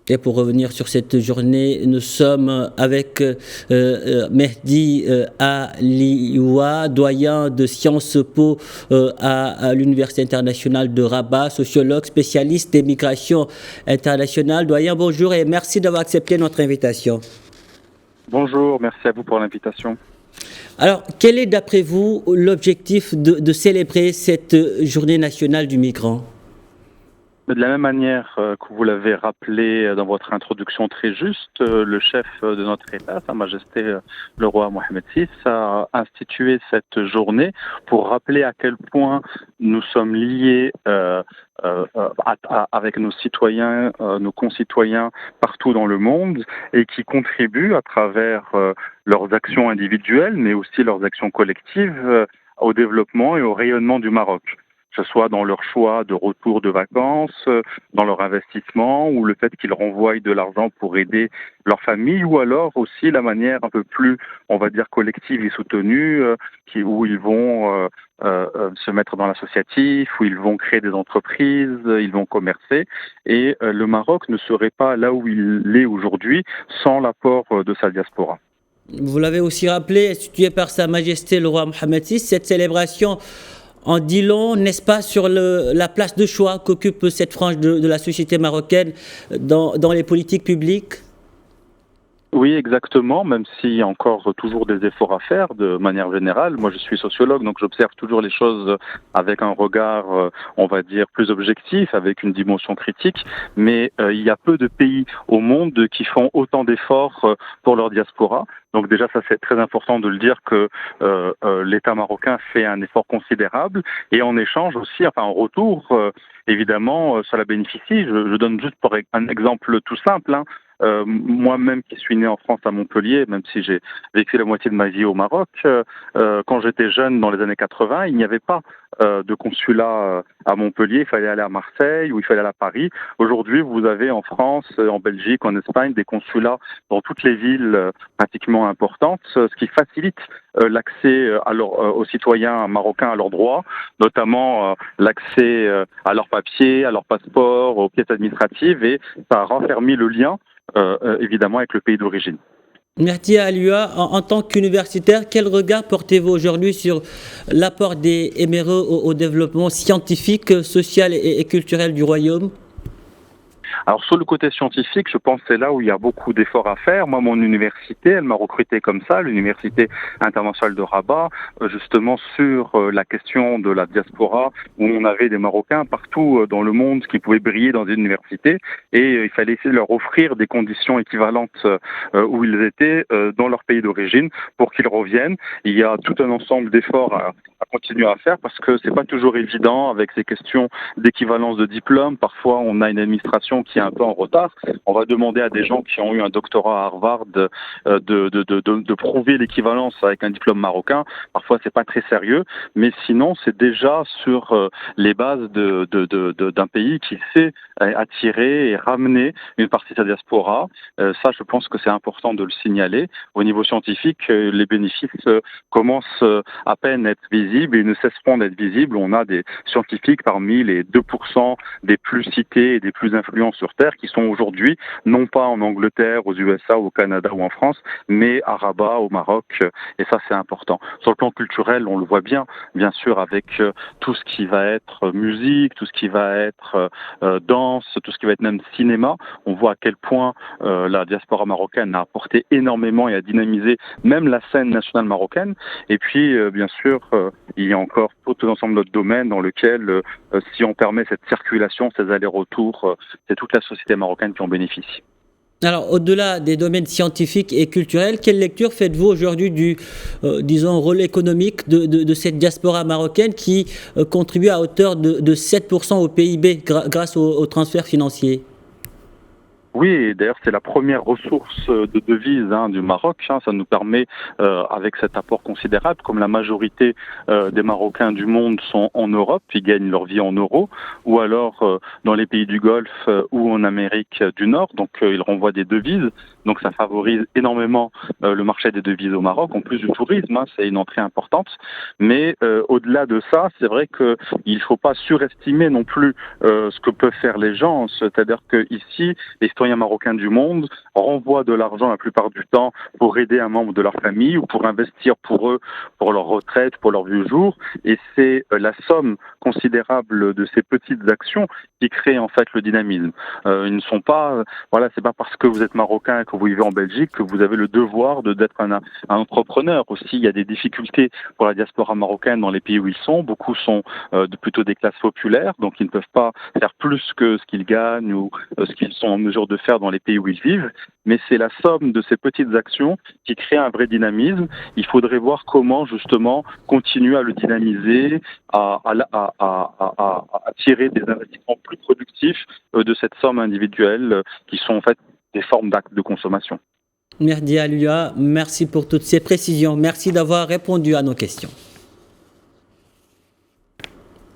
Et pour revenir sur cette journée, nous sommes avec Mehdi Alioua, doyen de Sciences Po à l'Université internationale de Rabat, sociologue, spécialiste des migrations internationales. Doyen, bonjour et merci d'avoir accepté notre invitation. Bonjour, merci à vous pour l'invitation. Alors, quel est d'après vous l'objectif de célébrer cette journée nationale du migrant ? De la même manière que vous l'avez rappelé dans votre introduction très juste, le chef de notre État, Sa Majesté le roi Mohamed VI, a institué cette journée pour rappeler à quel point nous sommes liés avec nos citoyens, nos concitoyens partout dans le monde et qui contribuent à travers leurs actions individuelles, mais aussi leurs actions collectives au développement et au rayonnement du Maroc, que ce soit dans leur choix de retour de vacances, dans leur investissement, ou le fait qu'ils renvoient de l'argent pour aider leur famille, ou alors aussi la manière un peu plus, on va dire, collective et soutenue, où ils vont se mettre dans l'associatif, où ils vont créer des entreprises, ils vont commercer. Et le Maroc ne serait pas là où il est aujourd'hui sans l'apport de sa diaspora. Vous l'avez aussi rappelé, instituée par Sa Majesté le roi Mohamed VI, cette célébration en dit long, n'est-ce pas, sur la place de choix qu'occupe cette frange de la société marocaine dans les politiques publiques ? Oui, exactement, même s'il y a encore toujours des efforts à faire de manière générale. Moi, je suis sociologue, donc j'observe toujours les choses avec un regard, on va dire, plus objectif, avec une dimension critique. Mais il y a peu de pays au monde qui font autant d'efforts pour leur diaspora. Donc déjà, ça c'est très important de le dire que l'État marocain fait un effort considérable et en échange aussi, enfin en retour, évidemment, cela bénéficie. Je donne juste pour un exemple tout simple, hein. Moi-même qui suis né en France à Montpellier, même si j'ai vécu la moitié de ma vie au Maroc, quand j'étais jeune dans les années 80, il n'y avait pas de consulat à Montpellier, il fallait aller à Marseille ou il fallait aller à Paris. Aujourd'hui, vous avez en France, en Belgique, en Espagne, des consulats dans toutes les villes pratiquement importantes, ce qui facilite l'accès aux citoyens marocains à leurs droits, notamment l'accès à leurs papiers, à leur passeport, aux pièces administratives, et ça a raffermi le lien évidemment avec le pays d'origine. Mehdi Alioua, en tant qu'universitaire, quel regard portez-vous aujourd'hui sur l'apport des Émirats au développement scientifique, social et culturel du royaume ? Alors sur le côté scientifique, je pense que c'est là où il y a beaucoup d'efforts à faire. Moi, mon université, elle m'a recruté comme ça, l'Université internationale de Rabat, justement sur la question de la diaspora, où on avait des Marocains partout dans le monde qui pouvaient briller dans des universités, et il fallait essayer de leur offrir des conditions équivalentes où ils étaient dans leur pays d'origine pour qu'ils reviennent. Il y a tout un ensemble d'efforts à continuer à faire parce que c'est pas toujours évident avec ces questions d'équivalence de diplôme. Parfois, on a une administration qui est un peu en retard. On va demander à des gens qui ont eu un doctorat à Harvard de prouver l'équivalence avec un diplôme marocain. Parfois, c'est pas très sérieux, mais sinon, c'est déjà sur les bases d'un pays qui sait attirer et ramener une partie de sa diaspora. Ça, je pense que c'est important de le signaler. Au niveau scientifique, les bénéfices commencent à peine à être visibles et ne cesseront d'être visibles. On a des scientifiques parmi les 2% des plus cités et des plus influents sur Terre qui sont aujourd'hui non pas en Angleterre, aux USA, au Canada ou en France, mais à Rabat, au Maroc, et ça c'est important. Sur le plan culturel, on le voit bien sûr avec tout ce qui va être musique, tout ce qui va être danse, tout ce qui va être même cinéma. On voit à quel point la diaspora marocaine a apporté énormément et a dynamisé même la scène nationale marocaine. Et puis bien sûr, il y a encore tout un ensemble d'autres domaines dans lesquels, si on permet cette circulation, ces allers-retours, c'est toute la société marocaine qui en bénéficie. Alors, au-delà des domaines scientifiques et culturels, quelle lecture faites-vous aujourd'hui du, disons, rôle économique de cette diaspora marocaine qui contribue à hauteur de 7% au PIB grâce au transfert financier ? Oui, et d'ailleurs c'est la première ressource de devise du Maroc. Ça nous permet, avec cet apport considérable, comme la majorité des Marocains du monde sont en Europe, ils gagnent leur vie en euros, ou alors dans les pays du Golfe ou en Amérique du Nord, donc ils renvoient des devises. Donc ça favorise énormément le marché des devises au Maroc, en plus du tourisme, c'est une entrée importante. Mais au-delà de ça, c'est vrai qu'il ne faut pas surestimer non plus ce que peuvent faire les gens. C'est-à-dire qu'ici, les citoyens marocains du monde renvoient de l'argent la plupart du temps pour aider un membre de leur famille ou pour investir pour eux, pour leur retraite, pour leur vieux jour. Et c'est la somme considérable de ces petites actions qui créent en fait le dynamisme. Ils ne sont pas, voilà, c'est pas parce que vous êtes marocain et que vous vivez en Belgique que vous avez le devoir d'être un entrepreneur. Aussi, il y a des difficultés pour la diaspora marocaine dans les pays où ils sont. Beaucoup sont plutôt des classes populaires, donc ils ne peuvent pas faire plus que ce qu'ils gagnent ou ce qu'ils sont en mesure de faire dans les pays où ils vivent. Mais c'est la somme de ces petites actions qui crée un vrai dynamisme. Il faudrait voir comment justement continuer à le dynamiser, à tirer des investissements plus productifs de cette somme individuelle qui sont en fait des formes d'actes de consommation. Mehdi Aloua, merci pour toutes ces précisions. Merci d'avoir répondu à nos questions.